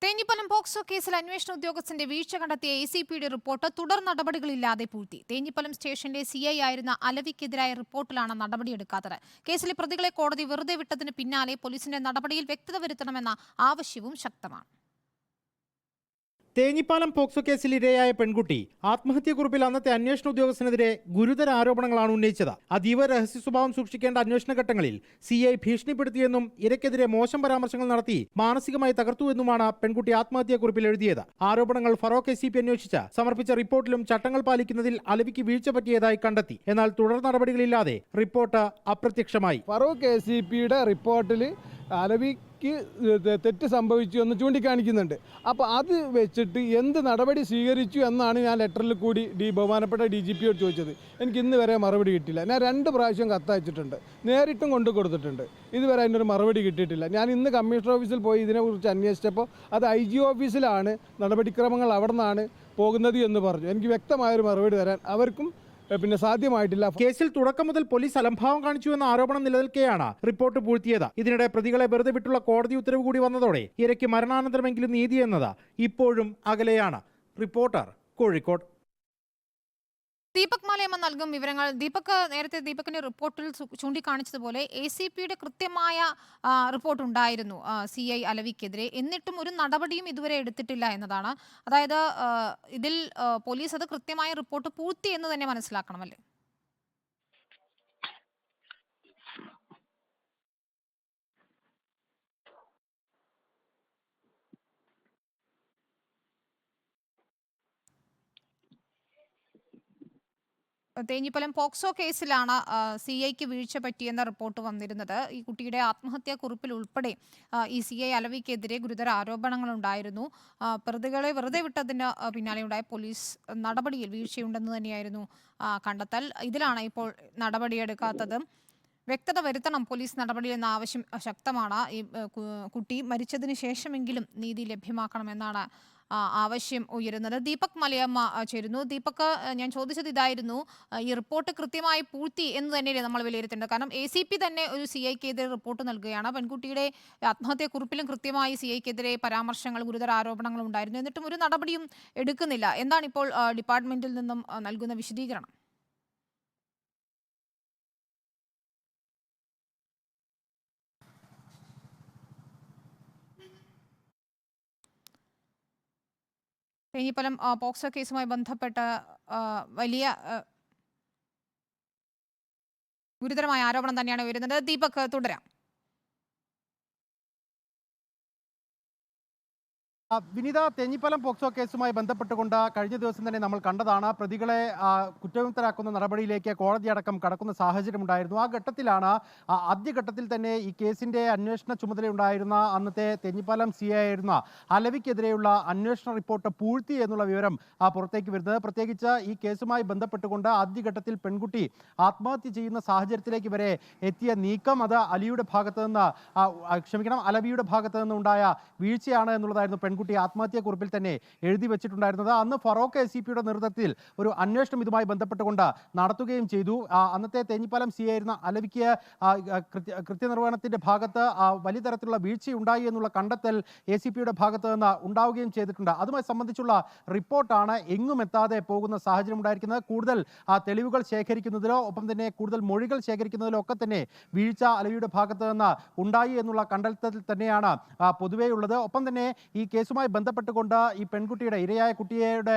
Thenhipalam POCSO കേസിൽ അന്വേഷണ ഉദ്യോഗസ്ഥന്റെ വീഴ്ച കണ്ടെത്തിയ ACPയുടെ റിപ്പോർട്ട് തുടർ നടപടികളില്ലാതെ പൂഴ്ത്തി. തേഞ്ഞിപ്പലം സ്റ്റേഷന്റെ CI ആയിരുന്ന അലവിക്കെതിരായ റിപ്പോർട്ടിലാണ് നടപടിയെടുക്കാത്തത്. കേസിലെ പ്രതികളെ കോടതി വെറുതെ വിട്ടതിന് പിന്നാലെ പോലീസിന്റെ നടപടിയിൽ വ്യക്തത വരുത്തണമെന്ന ആവശ്യവും ശക്തമാണ്. തേഞ്ഞിപ്പാലം പോക്സോ കേസിൽ ഇരയായ പെൺകുട്ടി ആത്മഹത്യക്കുറിപ്പിൽ അന്നത്തെ അന്വേഷണ ഉദ്യോഗസ്ഥനെതിരെ ഗുരുതര ആരോപണങ്ങളാണ് ഉന്നയിച്ചത്. അതീവ രഹസ്യ സ്വഭാവം സൂക്ഷിക്കേണ്ട അന്വേഷണ ഘട്ടങ്ങളിൽ CI ഭീഷണിപ്പെടുത്തിയെന്നും ഇരയ്ക്കെതിരെ മോശം പരാമർശങ്ങൾ നടത്തി മാനസികമായി തകർത്തുവെന്നുമാണ് പെൺകുട്ടി ആത്മഹത്യക്കുറിപ്പിൽ എഴുതിയത്. ആരോപണങ്ങൾ ഫറോക്ക് ACP അന്വേഷിച്ച് സമർപ്പിച്ച റിപ്പോർട്ടിലും ചട്ടങ്ങൾ പാലിക്കുന്നതിൽ അലവിക്ക് വീഴ്ച പറ്റിയതായി കണ്ടെത്തി. എന്നാൽ തുടർ നടപടികളില്ലാതെ റിപ്പോർട്ട് അപ്രത്യക്ഷമായി. ഫറോക്ക് ACPയുടെ റിപ്പോർട്ടിൽ അലവിക്ക് തെറ്റ് സംഭവിച്ചു എന്ന് ചൂണ്ടിക്കാണിക്കുന്നുണ്ട്. അപ്പോൾ അത് വെച്ചിട്ട് എന്ത് നടപടി സ്വീകരിച്ചു എന്നാണ് ഞാൻ ലെറ്ററിൽ കൂടി ബഹുമാനപ്പെട്ട DGPയോട് ചോദിച്ചത്. എനിക്ക് ഇന്ന് വരെ മറുപടി കിട്ടിയില്ല. ഞാൻ 2 പ്രാവശ്യം കത്തയച്ചിട്ടുണ്ട്, നേരിട്ടും കൊണ്ടു കൊടുത്തിട്ടുണ്ട്. ഇതുവരെ അതിനൊരു മറുപടി കിട്ടിയിട്ടില്ല. ഞാൻ ഇന്ന് കമ്മീഷണർ ഓഫീസിൽ പോയി ഇതിനെക്കുറിച്ച് അന്വേഷിച്ചപ്പോൾ അത് IG ഓഫീസിലാണ് നടപടിക്രമങ്ങൾ അവിടെ നിന്നാണ് പോകുന്നത് എന്ന് പറഞ്ഞു. എനിക്ക് വ്യക്തമായൊരു മറുപടി തരാൻ അവർക്കും സാധ്യമായിട്ടില്ല. കേസിൽ തുടക്കം മുതൽ പോലീസ് അലംഭാവം കാണിച്ചുവെന്ന ആരോപണം നിലനിൽക്കെയാണ് റിപ്പോർട്ട് പൂഴ്ത്തിയത്. ഇതിനിടെ പ്രതികളെ വെറുതെ വിട്ടുള്ള കോടതി ഉത്തരവ് കൂടി വന്നതോടെ ഇരയ്ക്ക് മരണാനന്തരമെങ്കിലും നീതി എന്നത് ഇപ്പോഴും അകലെയാണ്. റിപ്പോർട്ടർ, കോഴിക്കോട്. ദീപക് മലയമ്മ നൽകും വിവരങ്ങൾ. നേരത്തെ ദീപകിന്റെ റിപ്പോർട്ടിൽ ചൂണ്ടിക്കാണിച്ചതുപോലെ ACPയുടെ കൃത്യമായ റിപ്പോർട്ട് ഉണ്ടായിരുന്നു CI അലവിക്കെതിരെ. എന്നിട്ടും ഒരു നടപടിയും ഇതുവരെ എടുത്തിട്ടില്ല എന്നതാണ്. അതായത് ഇതിൽ പോലീസ് അത് കൃത്യമായ റിപ്പോർട്ട് പൂഴ്ത്തി എന്ന് തന്നെ മനസ്സിലാക്കണമല്ലേ? തേഞ്ഞിപ്പലം പോക്സോ കേസിലാണ് CIക്ക് വീഴ്ച പറ്റിയെന്ന റിപ്പോർട്ട് വന്നിരുന്നത്. ഈ കുട്ടിയുടെ ആത്മഹത്യാ കുറിപ്പിൽ ഉൾപ്പെടെ ഈ CI അലവിക്കെതിരെ ഗുരുതര ആരോപണങ്ങളുണ്ടായിരുന്നു. പ്രതികളെ വെറുതെ വിട്ടതിന് പിന്നാലെ ഉണ്ടായ പോലീസ് നടപടിയിൽ വീഴ്ചയുണ്ടെന്ന് തന്നെയായിരുന്നു കണ്ടെത്തൽ. ഇതിലാണ് ഇപ്പോൾ നടപടിയെടുക്കാത്തത്. വ്യക്തത വരുത്തണം പോലീസ് നടപടിയിൽ എന്ന ആവശ്യം ശക്തമാണ്. ഈ കുട്ടി മരിച്ചതിന് ശേഷമെങ്കിലും നീതി ലഭ്യമാക്കണമെന്നാണ് ആവശ്യം ഉയരുന്നത്. ദീപക് മലയമ്മ ചേരുന്നു. ദീപക്, ഞാൻ ചോദിച്ചത് ഇതായിരുന്നു, ഈ റിപ്പോർട്ട് കൃത്യമായി പൂഴ്ത്തി എന്ന് തന്നെയല്ലേ നമ്മൾ വിലയിരുത്തേണ്ടത്? കാരണം ACP തന്നെ ഒരു CIക്കെതിരെ റിപ്പോർട്ട് നൽകുകയാണ്. പെൺകുട്ടിയുടെ ആത്മഹത്യക്കുറിപ്പിലും കൃത്യമായി CIക്കെതിരെ പരാമർശങ്ങൾ, ഗുരുതര ആരോപണങ്ങൾ ഉണ്ടായിരുന്നു. എന്നിട്ടും ഒരു നടപടിയും എടുക്കുന്നില്ല. എന്താണ് ഇപ്പോൾ ഡിപ്പാർട്ട്മെന്റിൽ നിന്നും നൽകുന്ന വിശദീകരണം? തേഞ്ഞിപ്പലം പോക്സോ കേസുമായി ബന്ധപ്പെട്ട് വലിയ ഗുരുതരമായ ആരോപണം തന്നെയാണ് വരുന്നത്. ദീപക്, തുടരാം. വിനീത, തേഞ്ഞിപ്പലം പോക്സോ കേസുമായി ബന്ധപ്പെട്ടുകൊണ്ട് കഴിഞ്ഞ ദിവസം തന്നെ നമ്മൾ കണ്ടതാണ്. പ്രതികളെ കുറ്റവിമുക്തരാക്കുന്ന നടപടിയിലേക്ക് കോടതി അടക്കം കടക്കുന്ന സാഹചര്യമുണ്ടായിരുന്നു. ആ ഘട്ടത്തിലാണ് ആദ്യഘട്ടത്തിൽ തന്നെ ഈ കേസിന്റെ അന്വേഷണ ചുമതലയുണ്ടായിരുന്ന അന്നത്തെ തേഞ്ഞിപ്പലം CI ആയിരുന്ന അലവിക്കെതിരെയുള്ള അന്വേഷണ റിപ്പോർട്ട് പൂഴ്ത്തി എന്നുള്ള വിവരം പുറത്തേക്ക് വരുന്നത്. പ്രത്യേകിച്ച് ഈ കേസുമായി ബന്ധപ്പെട്ടുകൊണ്ട് ആദ്യഘട്ടത്തിൽ പെൺകുട്ടി ആത്മഹത്യ ചെയ്യുന്ന സാഹചര്യത്തിലേക്ക് വരെ എത്തിയ നീക്കം അത് അലവിയുടെ ഭാഗത്ത് നിന്നുണ്ടായ വീഴ്ചയാണ് എന്നുള്ളതായിരുന്നു പെൺകുട്ടി ആത്മഹത്യാക്കുറിപ്പിൽ തന്നെ എഴുതി വെച്ചിട്ടുണ്ടായിരുന്നത്. അന്ന് ഫറോക്ക് ACPയുടെ നേതൃത്വത്തിൽ ഒരു അന്വേഷണം ഇതുമായി ബന്ധപ്പെട്ടുകൊണ്ട് നടത്തുകയും ചെയ്തു. അന്നത്തെ തേഞ്ഞിപ്പലം CI ആയിരുന്ന അലവിക്ക് കൃത്യനിർവഹണത്തിന്റെ ഭാഗത്ത് വലിയ തരത്തിലുള്ള വീഴ്ചയുണ്ടായി എന്നുള്ള കണ്ടെത്തൽ ACPയുടെ ഭാഗത്ത് നിന്ന് ഉണ്ടാവുകയും ചെയ്തിട്ടുണ്ട്. അതുമായി സംബന്ധിച്ചുള്ള റിപ്പോർട്ടാണ് എങ്ങും എത്താതെ പോകുന്ന സാഹചര്യം ഉണ്ടായിരിക്കുന്നത്. കൂടുതൽ തെളിവുകൾ ശേഖരിക്കുന്നതിലോ ഒപ്പം തന്നെ കൂടുതൽ മൊഴികൾ ശേഖരിക്കുന്നതിലോ ഒക്കെ തന്നെ വീഴ്ച അലവിയുടെ ഭാഗത്ത് നിന്ന് ഉണ്ടായി എന്നുള്ള കണ്ടെത്തൽ തന്നെയാണ് പൊതുവേ ഉള്ളത്. ഒപ്പം തന്നെ ഈ കേസുമായി ബന്ധപ്പെട്ടുകൊണ്ട് ഈ പെൺകുട്ടിയുടെ ഇരയായ കുട്ടിയുടെ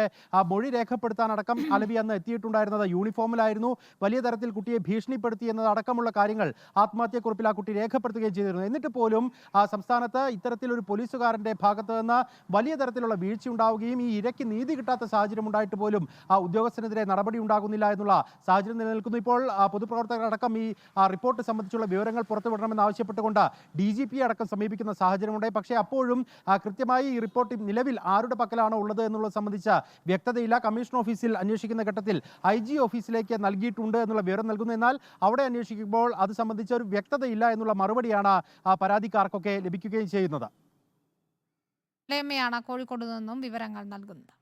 മൊഴി രേഖപ്പെടുത്താനടക്കം അലവി അന്ന് എത്തിയിട്ടുണ്ടായിരുന്നത് യൂണിഫോമിലായിരുന്നു. വലിയ തരത്തിൽ കുട്ടിയെ ഭീഷണിപ്പെടുത്തി എന്നതടക്കമുള്ള കാര്യങ്ങൾ ആത്മഹത്യക്കുറിപ്പിൽ ആ കുട്ടി രേഖപ്പെടുത്തുകയും ചെയ്തിരുന്നു. എന്നിട്ട് പോലും സംസ്ഥാനത്ത് ഇത്തരത്തിലൊരു പോലീസുകാരന്റെ ഭാഗത്ത് നിന്ന് വലിയ തരത്തിലുള്ള വീഴ്ച ഉണ്ടാവുകയും ഈ ഇരയ്ക്ക് നീതി കിട്ടാത്ത സാഹചര്യം ഉണ്ടായിട്ട് പോലും ആ ഉദ്യോഗസ്ഥനെതിരെ നടപടി ഉണ്ടാകുന്നില്ല എന്നുള്ള സാഹചര്യം നിലനിൽക്കുന്നു. ഇപ്പോൾ പൊതുപ്രവർത്തകരടക്കം ഈ റിപ്പോർട്ട് സംബന്ധിച്ചുള്ള വിവരങ്ങൾ പുറത്തുവിടണമെന്ന് ആവശ്യപ്പെട്ടുകൊണ്ട് DGP അടക്കം സമീപിക്കുന്ന സാഹചര്യമുണ്ടായി. പക്ഷേ അപ്പോഴും കൃത്യമായി ഈ റിപ്പോർട്ട് നിലവിൽ ആരുടെ പക്കലാണോ ഉള്ളത് എന്നുള്ളത് സംബന്ധിച്ച വ്യക്തതയില്ല. കമ്മീഷൻ ഓഫീസിൽ അന്വേഷിക്കുന്ന ഘട്ടത്തിൽ IG ഓഫീസിലേക്ക് നൽകിയിട്ടുണ്ട് എന്നുള്ള വിവരം നൽകുന്നു. എന്നാൽ അവിടെ അന്വേഷിക്കുമ്പോൾ അത് സംബന്ധിച്ച ഒരു വ്യക്തതയില്ല എന്നുള്ള മറുപടിയാണ് പരാതിക്കാർക്കൊക്കെ ലഭിക്കുകയും ചെയ്യുന്നത്. കോഴിക്കോട് നിന്നും വിവരങ്ങൾ നൽകുന്നത്.